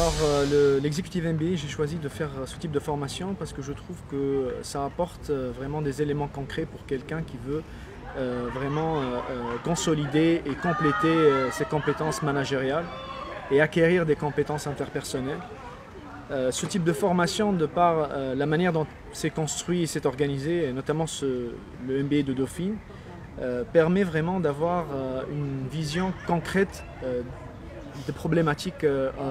Alors, l'executive MBA, j'ai choisi de faire ce type de formation parce que je trouve que ça apporte vraiment des éléments concrets pour quelqu'un qui veut vraiment consolider et compléter ses compétences managériales et acquérir des compétences interpersonnelles. Ce type de formation, de par la manière dont c'est construit et c'est organisé, et notamment le MBA de Dauphine, permet vraiment d'avoir une vision concrète des problématiques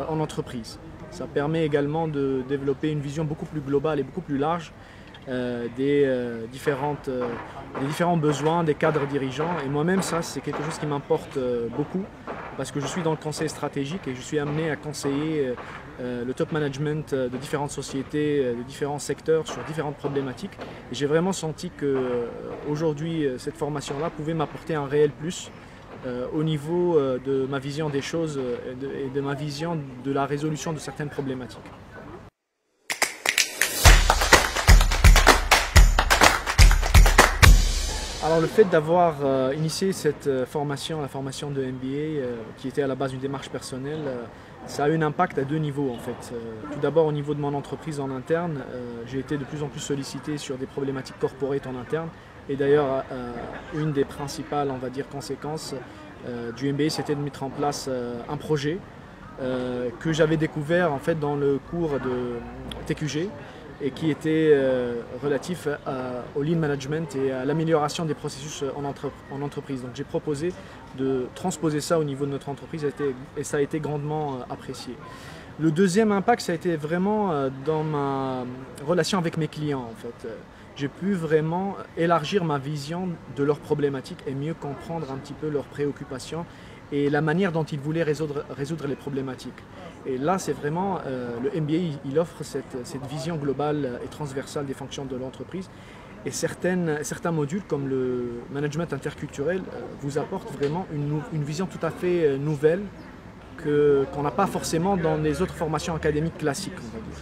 en entreprise. Ça permet également de développer une vision beaucoup plus globale et beaucoup plus large des différents besoins des cadres dirigeants. Et moi-même, ça, c'est quelque chose qui m'importe beaucoup parce que je suis dans le conseil stratégique et je suis amené à conseiller le top management de différentes sociétés, de différents secteurs sur différentes problématiques. Et j'ai vraiment senti qu'aujourd'hui, cette formation-là pouvait m'apporter un réel plus au niveau de ma vision des choses et de ma vision de la résolution de certaines problématiques. Alors le fait d'avoir initié cette formation, la formation de MBA, qui était à la base une démarche personnelle, ça a eu un impact à deux niveaux en fait. Tout d'abord au niveau de mon entreprise en interne, j'ai été de plus en plus sollicité sur des problématiques corporate en interne. Et d'ailleurs, une des principales, on va dire, conséquences du MBA, c'était de mettre en place un projet que j'avais découvert en fait dans le cours de TQG et qui était relatif au lean management et à l'amélioration des processus en entreprise. Donc j'ai proposé de transposer ça au niveau de notre entreprise et ça a été grandement apprécié. Le deuxième impact, ça a été vraiment dans ma relation avec mes clients en fait. J'ai pu vraiment élargir ma vision de leurs problématiques et mieux comprendre un petit peu leurs préoccupations et la manière dont ils voulaient résoudre les problématiques. Et là, c'est vraiment, le MBA, il offre cette vision globale et transversale des fonctions de l'entreprise. Et certains modules, comme le management interculturel, vous apportent vraiment une vision tout à fait nouvelle qu'on n'a pas forcément dans les autres formations académiques classiques, on va dire.